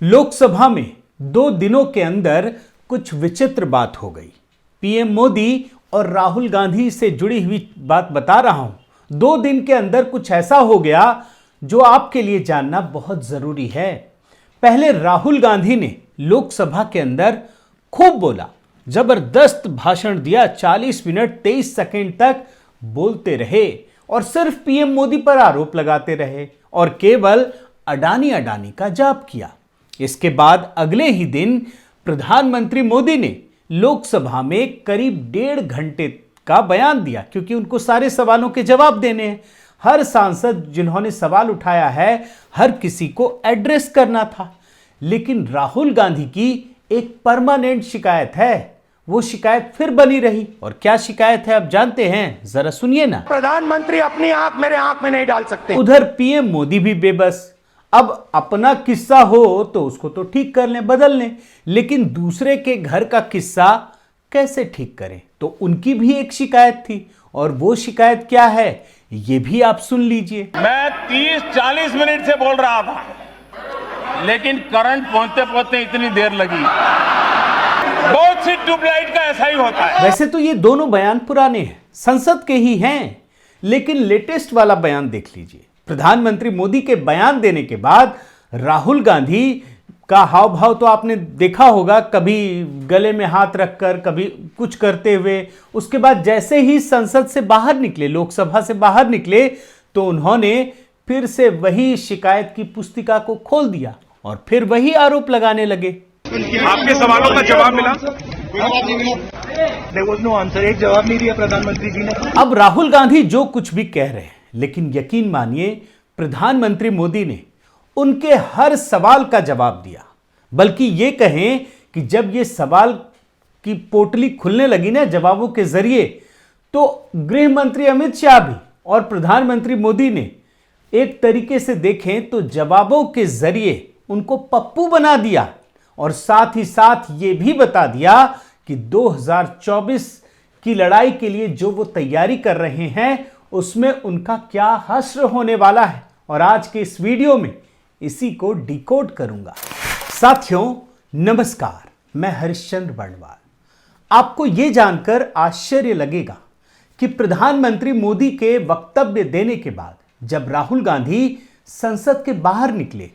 लोकसभा में 2 दिनों के अंदर कुछ विचित्र बात हो गई। पीएम मोदी और राहुल गांधी से जुड़ी हुई बात बता रहा हूं। 2 दिन के अंदर कुछ ऐसा हो गया जो आपके लिए जानना बहुत जरूरी है। पहले राहुल गांधी ने लोकसभा के अंदर खूब बोला, जबरदस्त भाषण दिया, 40 मिनट 23 सेकंड तक बोलते रहे और सिर्फ पीएम मोदी पर आरोप लगाते रहे और केवल अडानी का जाप किया। इसके बाद अगले ही दिन प्रधानमंत्री मोदी ने लोकसभा में करीब 1.5 घंटे का बयान दिया, क्योंकि उनको सारे सवालों के जवाब देने हैं। हर सांसद जिन्होंने सवाल उठाया है, हर किसी को एड्रेस करना था। लेकिन राहुल गांधी की एक परमानेंट शिकायत है, वो शिकायत फिर बनी रही। और क्या शिकायत है आप जानते हैं, जरा सुनिए ना। प्रधानमंत्री अपनी आंख मेरे आंख में नहीं डाल सकते। उधर पीएम मोदी भी बेबस। अब अपना किस्सा हो तो उसको तो ठीक कर लें, बदल लें, लेकिन दूसरे के घर का किस्सा कैसे ठीक करें? तो उनकी भी एक शिकायत थी, और वो शिकायत क्या है ये भी आप सुन लीजिए। मैं 30-40 मिनट से बोल रहा था, लेकिन करंट पहुंचते पहुंचते इतनी देर लगी। बहुत सी ट्यूबलाइट का ऐसा ही होता है। वैसे तो ये दोनों बयान पुराने हैं, संसद के ही हैं, लेकिन लेटेस्ट वाला बयान देख लीजिए। प्रधानमंत्री मोदी के बयान देने के बाद राहुल गांधी का हाव भाव तो आपने देखा होगा, कभी गले में हाथ रखकर, कभी कुछ करते हुए। उसके बाद जैसे ही संसद से बाहर निकले, लोकसभा से बाहर निकले, तो उन्होंने फिर से वही शिकायत की पुस्तिका को खोल दिया और फिर वही आरोप लगाने लगे। आपके सवालों का जवाब मिला? There was no answer, एक जवाब नहीं दिया प्रधानमंत्री जी ने। अब राहुल गांधी जो कुछ भी कह रहे हैं, लेकिन यकीन मानिए प्रधानमंत्री मोदी ने उनके हर सवाल का जवाब दिया। बल्कि ये कहें कि जब ये सवाल की पोटली खुलने लगी ना जवाबों के जरिए, तो गृह मंत्री अमित शाह भी और प्रधानमंत्री मोदी ने एक तरीके से देखें तो जवाबों के जरिए उनको पप्पू बना दिया, और साथ ही साथ ये भी बता दिया कि 2024 की लड़ाई के लिए जो वो तैयारी कर रहे हैं उसमें उनका क्या हश्र होने वाला है। और आज के इस वीडियो में इसी को डिकोड करूंगा। साथियों नमस्कार, मैं हरिश्चंद्र वर्णवाल। आपको यह जानकर आश्चर्य लगेगा कि प्रधानमंत्री मोदी के वक्तव्य देने के बाद जब राहुल गांधी संसद के बाहर निकले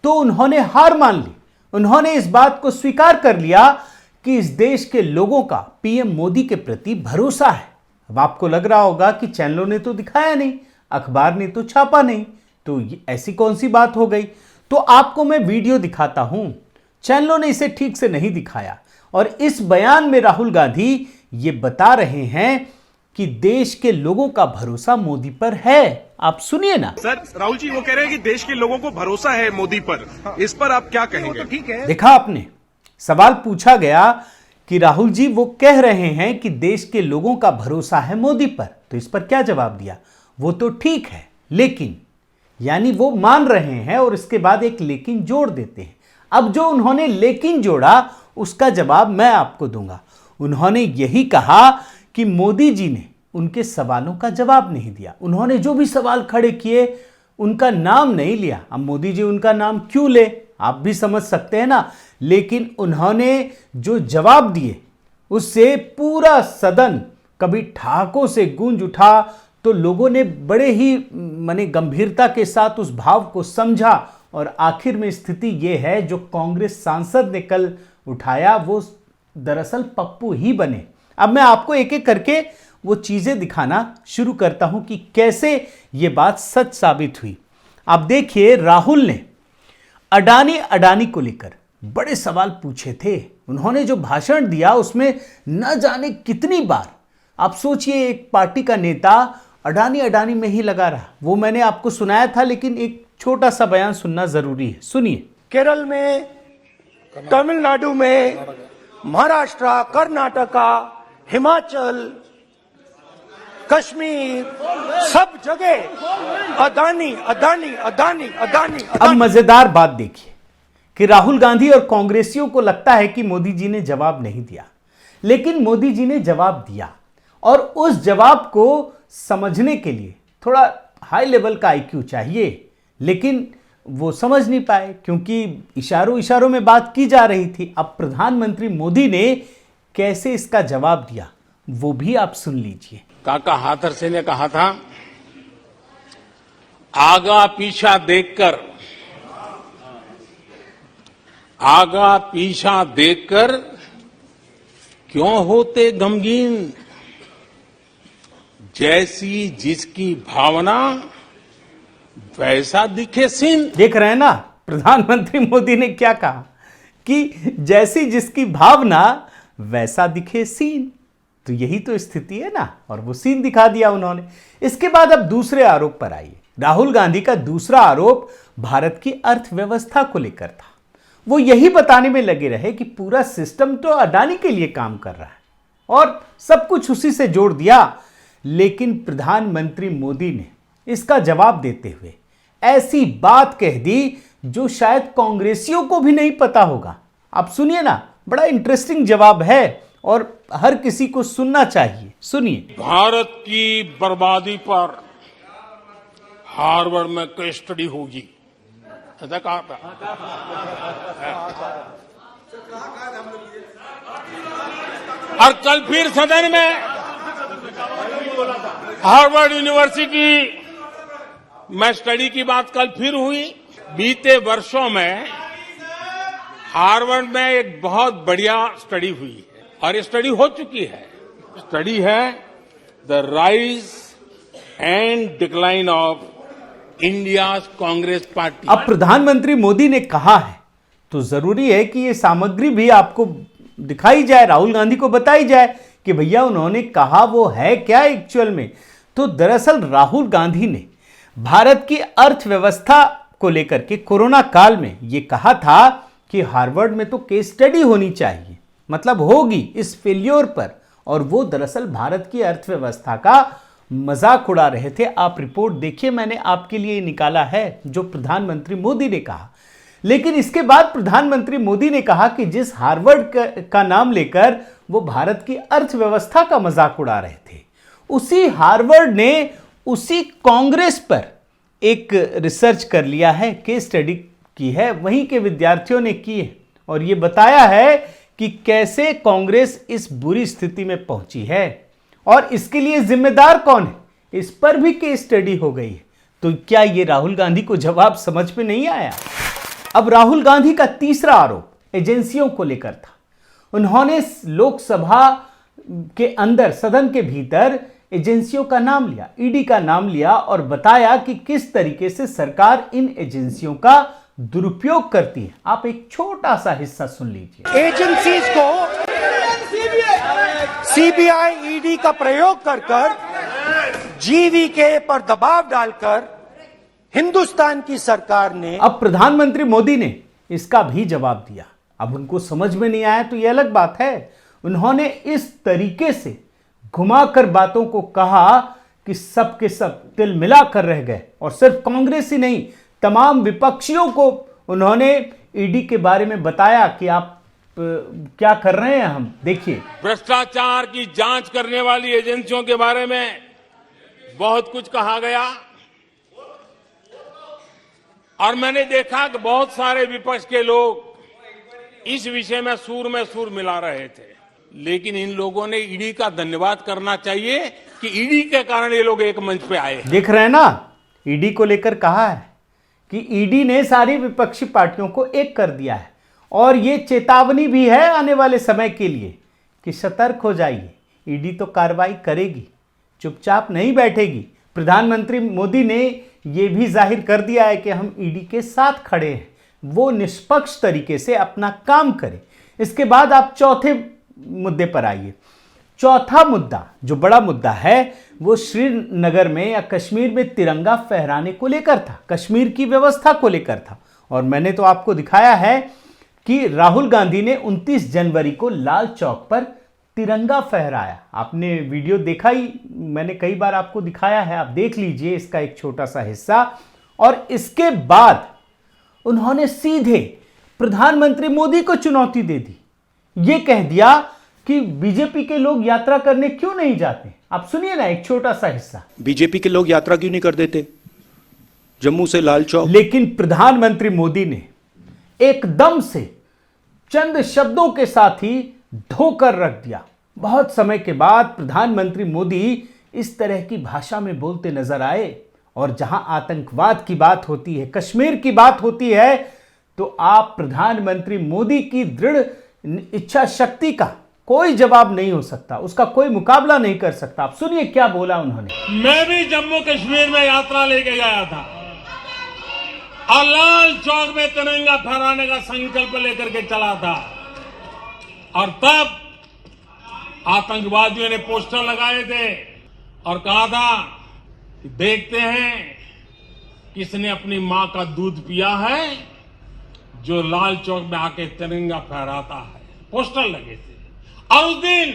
तो उन्होंने हार मान ली। उन्होंने इस बात को स्वीकार कर लिया कि इस देश के लोगों का पीएम मोदी के प्रति भरोसा है। अब आपको लग रहा होगा कि चैनलों ने तो दिखाया नहीं, अखबार ने तो छापा नहीं, तो ऐसी कौन सी बात हो गई? तो आपको मैं वीडियो दिखाता हूं, चैनलों ने इसे ठीक से नहीं दिखाया। और इस बयान में राहुल गांधी ये बता रहे हैं कि देश के लोगों का भरोसा मोदी पर है। आप सुनिए ना। सर, राहुल जी वो कह रहे हैं कि देश के लोगों को भरोसा है मोदी पर। इस पर आप क्या कहेंगे? तो ठीक है। देखा आपने, सवाल पूछा गया कि राहुल जी वो कह रहे हैं कि देश के लोगों का भरोसा है मोदी पर, तो इस पर क्या जवाब दिया? वो तो ठीक है, लेकिन, यानी वो मान रहे हैं और इसके बाद एक लेकिन जोड़ देते हैं। अब जो उन्होंने लेकिन जोड़ा उसका जवाब मैं आपको दूंगा। उन्होंने यही कहा कि मोदी जी ने उनके सवालों का जवाब नहीं दिया। उन्होंने जो भी सवाल खड़े किए उनका नाम नहीं लिया। अब मोदी जी उनका नाम क्यों ले, आप भी समझ सकते हैं ना। लेकिन उन्होंने जो जवाब दिए उससे पूरा सदन कभी ठहाकों से गूंज उठा, तो लोगों ने बड़े ही गंभीरता के साथ उस भाव को समझा। और आखिर में स्थिति यह है, जो कांग्रेस सांसद ने कल उठाया वो दरअसल पप्पू ही बने। अब मैं आपको एक एक करके वो चीजें दिखाना शुरू करता हूं कि कैसे ये बात सच साबित हुई। आप देखिए, राहुल ने अडानी को लेकर बड़े सवाल पूछे थे। उन्होंने जो भाषण दिया उसमें न जाने कितनी बार, आप सोचिए, एक पार्टी का नेता अडानी में ही लगा रहा। वो मैंने आपको सुनाया था, लेकिन एक छोटा सा बयान सुनना जरूरी है, सुनिए। केरल में, तमिलनाडु में, महाराष्ट्र, कर्नाटका, हिमाचल, कश्मीर, सब जगह अडानी। अब मजेदार बात देखिए कि राहुल गांधी और कांग्रेसियों को लगता है कि मोदी जी ने जवाब नहीं दिया, लेकिन मोदी जी ने जवाब दिया। और उस जवाब को समझने के लिए थोड़ा हाई लेवल का आईक्यू चाहिए, लेकिन वो समझ नहीं पाए क्योंकि इशारों इशारों में बात की जा रही थी। अब प्रधानमंत्री मोदी ने कैसे इसका जवाब दिया वो भी आप सुन लीजिए। काका हाथरसे ने कहा था, आगा पीछा देखकर क्यों होते गमगीन, जैसी जिसकी भावना वैसा दिखे सीन। देख रहे हैं ना प्रधानमंत्री मोदी ने क्या कहा कि जैसी जिसकी भावना वैसा दिखे सीन। तो यही तो स्थिति है ना, और वो सीन दिखा दिया उन्होंने। इसके बाद अब दूसरे आरोप पर आइए। राहुल गांधी का दूसरा आरोप भारत की अर्थव्यवस्था को लेकर था। वो यही बताने में लगे रहे कि पूरा सिस्टम तो अडानी के लिए काम कर रहा है और सब कुछ उसी से जोड़ दिया। लेकिन प्रधानमंत्री मोदी ने इसका जवाब देते हुए ऐसी बात कह दी जो शायद कांग्रेसियों को भी नहीं पता होगा। आप सुनिए ना, बड़ा इंटरेस्टिंग जवाब है और हर किसी को सुनना चाहिए। सुनिए। भारत की बर्बादी पर हार्वर्ड में केस स्टडी होगी, ऐसा कहा था। और कल फिर सदन में हार्वर्ड यूनिवर्सिटी में स्टडी की बात कल फिर हुई। बीते वर्षों में हार्वर्ड में एक बहुत बढ़िया स्टडी हुई है और ये स्टडी हो चुकी है। स्टडी है the rise and decline of India Congress party. अब प्रधानमंत्री मोदी ने कहा है तो जरूरी है कि ये सामग्री भी आपको दिखाई जाए, राहुल गांधी को बताई जाए कि भैया उन्होंने कहा वो है क्या एक्चुअल में। तो दरअसल राहुल गांधी ने भारत की अर्थव्यवस्था को लेकर के कोरोना काल में ये कहा था कि हार्वर्ड में तो केस स्टडी होनी चाहिए, मतलब होगी इस फेल्योर पर। और वो दरअसल भारत की अर्थव्यवस्था का मजाक उड़ा रहे थे। आप रिपोर्ट देखिए, मैंने आपके लिए निकाला है जो प्रधानमंत्री मोदी ने कहा। लेकिन इसके बाद प्रधानमंत्री मोदी ने कहा कि जिस हार्वर्ड का नाम लेकर वो भारत की अर्थव्यवस्था का मजाक उड़ा रहे थे, उसी हार्वर्ड ने उसी कांग्रेस पर एक रिसर्च कर लिया है, केस स्टडी की है, वहीं के विद्यार्थियों ने की है और ये बताया है कि कैसे कांग्रेस इस बुरी स्थिति में पहुंची है और इसके लिए जिम्मेदार कौन है, इस पर भी केस स्टडी हो गई है। तो क्या ये राहुल गांधी को जवाब समझ में नहीं आया? अब राहुल गांधी का तीसरा आरोप एजेंसियों को लेकर था। उन्होंने लोकसभा के अंदर, सदन के भीतर एजेंसियों का नाम लिया, ईडी का नाम लिया और बताया कि किस तरीके से सरकार इन एजेंसियों का दुरुपयोग करती है। आप एक छोटा सा हिस्सा सुन लीजिए। एजेंसीज को सीबीआई, ईडी का प्रयोग कर जीवीके पर दबाव डालकर हिंदुस्तान की सरकार ने। अब प्रधानमंत्री मोदी ने इसका भी जवाब दिया। अब उनको समझ में नहीं आया तो यह अलग बात है। उन्होंने इस तरीके से घुमाकर बातों को कहा कि सब के सब तिल मिला कर रह गए और सिर्फ कांग्रेस ही नहीं, तमाम विपक्षियों को उन्होंने ईडी के बारे में बताया कि आप क्या कर रहे हैं। हम देखिए, भ्रष्टाचार की जांच करने वाली एजेंसियों के बारे में बहुत कुछ कहा गया और मैंने देखा कि बहुत सारे विपक्ष के लोग इस विषय में सूर मिला रहे थे। लेकिन इन लोगों ने ईडी का धन्यवाद करना चाहिए कि ईडी के कारण ये लोग एक मंच पे आए। देख रहे हैं ना, ईडी को लेकर कहा है कि ईडी ने सारी विपक्षी पार्टियों को एक कर दिया है और ये चेतावनी भी है आने वाले समय के लिए कि सतर्क हो जाइए, ईडी तो कार्रवाई करेगी, चुपचाप नहीं बैठेगी। प्रधानमंत्री मोदी ने यह भी जाहिर कर दिया है कि हम ईडी के साथ खड़े हैं, वो निष्पक्ष तरीके से अपना काम करे। इसके बाद आप चौथे मुद्दे पर आइए। चौथा मुद्दा जो बड़ा मुद्दा है वो श्रीनगर में या कश्मीर में तिरंगा फहराने को लेकर था, कश्मीर की व्यवस्था को लेकर था। और मैंने तो आपको दिखाया है कि राहुल गांधी ने 29 जनवरी को लाल चौक पर तिरंगा फहराया। आपने वीडियो देखा ही, मैंने कई बार आपको दिखाया है, आप देख लीजिए इसका एक छोटा सा हिस्सा। और इसके बाद उन्होंने सीधे प्रधानमंत्री मोदी को चुनौती दे दी। यह कह दिया कि बीजेपी के लोग यात्रा करने क्यों नहीं जाते। आप सुनिए ना एक छोटा सा हिस्सा। बीजेपी के लोग यात्रा क्यों नहीं कर देते? जम्मू से लाल चौक। लेकिन प्रधानमंत्री मोदी ने एकदम से चंद शब्दों के साथ ही ढोकर रख दिया। बहुत समय के बाद प्रधानमंत्री मोदी इस तरह की भाषा में बोलते नजर आए, और जहां आतंकवाद की बात होती है, कश्मीर की बात होती है, तो आप प्रधानमंत्री मोदी की दृढ़ इच्छा शक्ति का कोई जवाब नहीं हो सकता, उसका कोई मुकाबला नहीं कर सकता। आप सुनिए क्या बोला उन्होंने। मैं भी जम्मू कश्मीर में यात्रा लेके गया था और लाल चौक में तिरंगा फहराने का संकल्प लेकर के चला था, और तब आतंकवादियों ने पोस्टर लगाए थे और कहा था कि देखते हैं किसने अपनी मां का दूध पिया है जो लाल चौक में आके तिरंगा फहराता है। पोस्टर लगे थे, और उस दिन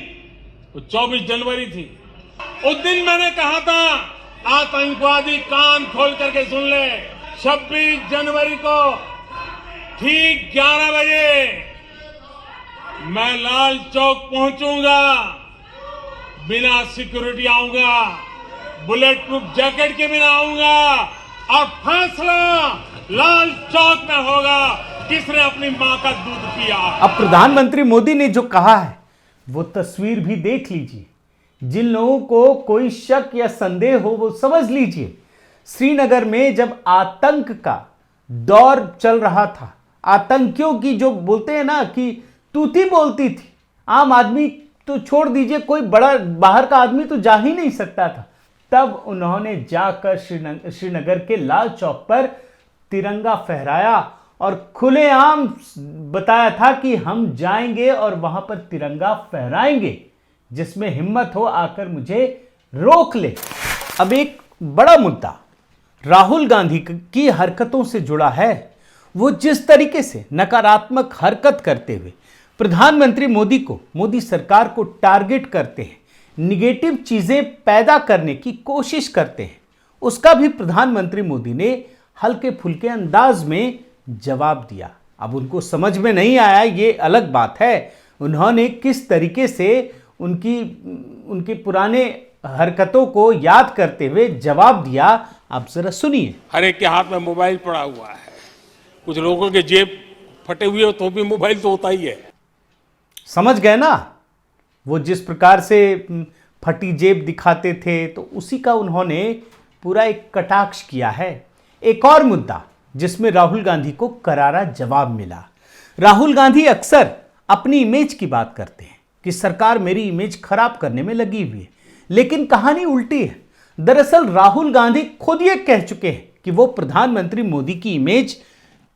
24 जनवरी थी, उस दिन मैंने कहा था आतंकवादी कान खोल करके सुन ले, 26 जनवरी को ठीक 11 बजे मैं लाल चौक पहुंचूंगा, बिना सिक्योरिटी आऊंगा, बुलेट प्रूफ जैकेट के बिना आऊंगा, और फैसला लाल चौक में होगा किसने अपनी मां का दूध पिया। अब प्रधानमंत्री मोदी ने जो कहा है वो तस्वीर भी देख लीजिए। जिन लोगों को कोई शक या संदेह हो वो समझ लीजिए। श्रीनगर में जब आतंक का दौर चल रहा था, आतंकियों की जो बोलते हैं ना कि तूती बोलती थी, आम आदमी तो छोड़ दीजिए, कोई बड़ा बाहर का आदमी तो जा ही नहीं सकता था, तब उन्होंने जाकर श्रीनगर के लाल चौक पर तिरंगा फहराया और खुलेआम बताया था कि हम जाएंगे और वहां पर तिरंगा फहराएंगे, जिसमें हिम्मत हो आकर मुझे रोक ले। अब एक बड़ा मुद्दा राहुल गांधी की हरकतों से जुड़ा है। वो जिस तरीके से नकारात्मक हरकत करते हुए प्रधानमंत्री मोदी को, मोदी सरकार को टारगेट करते हैं, निगेटिव चीजें पैदा करने की कोशिश करते हैं, उसका भी प्रधानमंत्री मोदी ने हल्के फुल्के अंदाज में जवाब दिया। अब उनको समझ में नहीं आया, ये अलग बात है। उन्होंने किस तरीके से उनकी पुराने हरकतों को याद करते हुए जवाब दिया, आप जरा सुनिए। हर एक के हाथ में मोबाइल पड़ा हुआ है, कुछ लोगों के जेब फटे हुए हो तो भी मोबाइल तो होता ही है। समझ गए ना, वो जिस प्रकार से फटी जेब दिखाते थे, तो उसी का उन्होंने पूरा एक कटाक्ष किया है। एक और मुद्दा जिसमें राहुल गांधी को करारा जवाब मिला। राहुल गांधी अक्सर अपनी इमेज की बात करते हैं कि सरकार मेरी इमेज खराब करने में लगी हुई है, लेकिन कहानी उल्टी है। दरअसल राहुल गांधी खुद ये कह चुके हैं कि वो प्रधानमंत्री मोदी की इमेज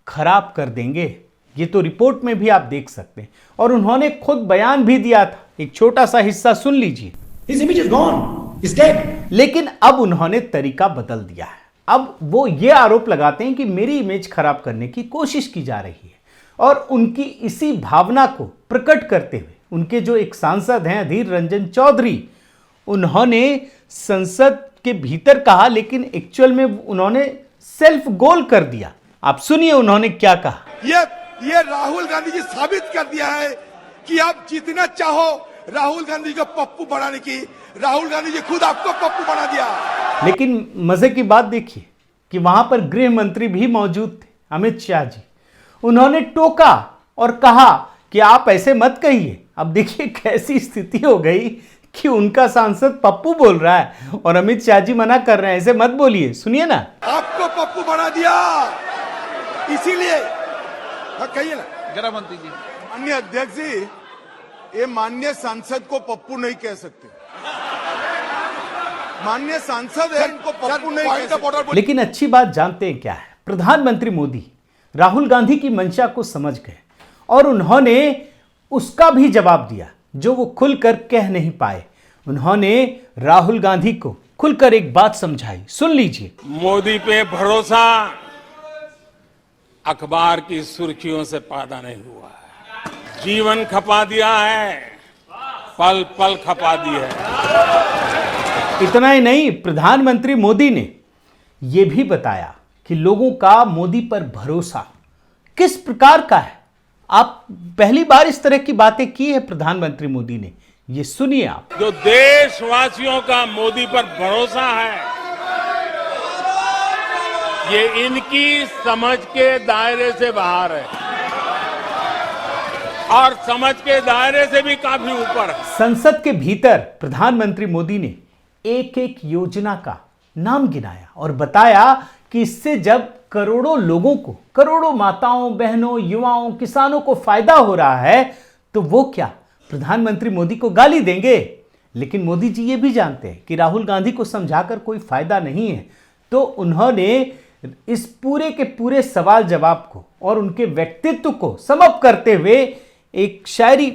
खराब कर देंगे। ये तो रिपोर्ट में भी आप देख सकते हैं, और उन्होंने खुद बयान भी दिया था। एक छोटा सा हिस्सा सुन लीजिए। His image is gone. He's dead. लेकिन अब उन्होंने तरीका बदल दिया है। अब वो ये आरोप लगाते हैं कि मेरी इमेज खराब करने की कोशिश की जा रही है, और उनकी इसी भावना को प्रकट करते हुए उनके जो एक सांसद हैं अधीर रंजन चौधरी, उन्होंने संसद के भीतर कहा, लेकिन एक्चुअल में उन्होंने सेल्फ गोल कर दिया। आप सुनिए उन्होंने क्या कहा। ये राहुल गांधी जी साबित कर दिया है कि आप जितना चाहो राहुल गांधी को पप्पू बनाने की, राहुल गांधी जी खुद आपको पप्पू बना दिया। लेकिन मजे की बात देखिए कि वहां पर गृह मंत्री भी मौजूद थे, अमित शाह जी। उन्होंने टोका और कहा कि आप ऐसे मत कहिए। अब देखिए कैसी स्थिति हो गई कि उनका सांसद पप्पू बोल रहा है और अमित शाह जी मना कर रहे हैं, ऐसे मत बोलिए। सुनिए ना, आपको पप्पू बना दिया, इसीलिए कहिए ना। गृह मंत्री जी, माननीय अध्यक्ष जी, ये माननीय सांसद को पप्पू नहीं कह सकते। माननीय सांसद है, इनको पप्पू नहीं कह सकते। लेकिन अच्छी बात जानते हैं क्या है, प्रधानमंत्री मोदी राहुल गांधी की मंशा को समझ गए और उन्होंने उसका भी जवाब दिया जो वो खुलकर कह नहीं पाए। उन्होंने राहुल गांधी को खुलकर एक बात समझाई, सुन लीजिए। मोदी पे भरोसा अखबार की सुर्खियों से पैदा नहीं हुआ है, जीवन खपा दिया है, पल पल खपा दी है। इतना ही नहीं, प्रधानमंत्री मोदी ने यह भी बताया कि लोगों का मोदी पर भरोसा किस प्रकार का है। आप पहली बार इस तरह की बातें की है प्रधानमंत्री मोदी ने, ये सुनिए आप। जो देशवासियों का मोदी पर भरोसा है ये इनकी समझ के दायरे से बाहर है और समझ के दायरे से भी काफी ऊपर है। संसद के भीतर प्रधानमंत्री मोदी ने एक एक योजना का नाम गिनाया और बताया कि इससे जब करोड़ों लोगों को, करोड़ों माताओं, बहनों, युवाओं, किसानों को फायदा हो रहा है तो वो क्या प्रधानमंत्री मोदी को गाली देंगे? लेकिन मोदी जी ये भी जानते हैं कि राहुल गांधी को समझाकर कोई फायदा नहीं है, तो उन्होंने इस पूरे के पूरे सवाल जवाब को और उनके व्यक्तित्व को समअप करते हुए एक शायरी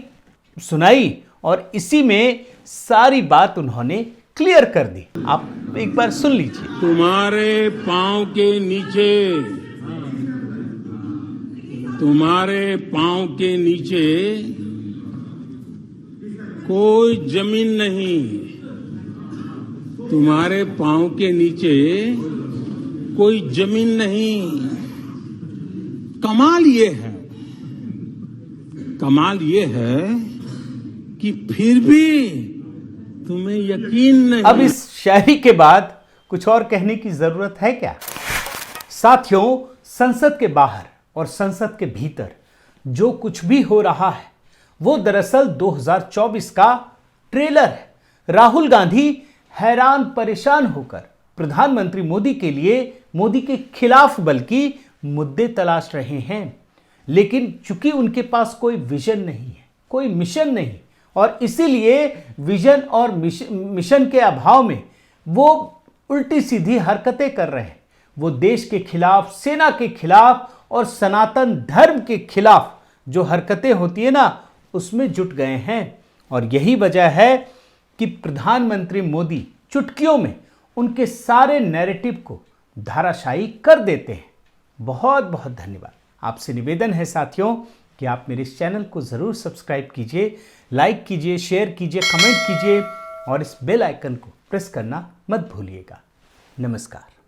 सुनाई और इसी में सारी बात उन्होंने क्लियर कर दी। आप एक बार सुन लीजिए। तुम्हारे पांव के नीचे, तुम्हारे पांव के नीचे कोई जमीन नहीं, तुम्हारे पांव के नीचे कोई जमीन नहीं। कमाल ये है, कमाल ये है कि फिर भी तुम्हें यकीन नहीं। अब इस शायरी के बाद कुछ और कहने की जरूरत है क्या? साथियों, संसद के बाहर और संसद के भीतर जो कुछ भी हो रहा है वो दरअसल 2024 का ट्रेलर है। राहुल गांधी हैरान परेशान होकर प्रधानमंत्री मोदी के लिए, मोदी के खिलाफ बल्कि मुद्दे तलाश रहे हैं, लेकिन चूंकि उनके पास कोई विजन नहीं है, कोई मिशन नहीं, और इसीलिए विजन और मिशन के अभाव में वो उल्टी सीधी हरकतें कर रहे हैं। वो देश के खिलाफ, सेना के खिलाफ और सनातन धर्म के खिलाफ जो हरकतें होती है ना, उसमें जुट गए हैं। और यही वजह है कि प्रधानमंत्री मोदी चुटकियों में उनके सारे नैरेटिव को धाराशायी कर देते हैं। बहुत बहुत धन्यवाद। आपसे निवेदन है साथियों कि आप मेरे इस चैनल को ज़रूर सब्सक्राइब कीजिए, लाइक कीजिए, शेयर कीजिए, कमेंट कीजिए और इस बेल आइकन को प्रेस करना मत भूलिएगा। नमस्कार।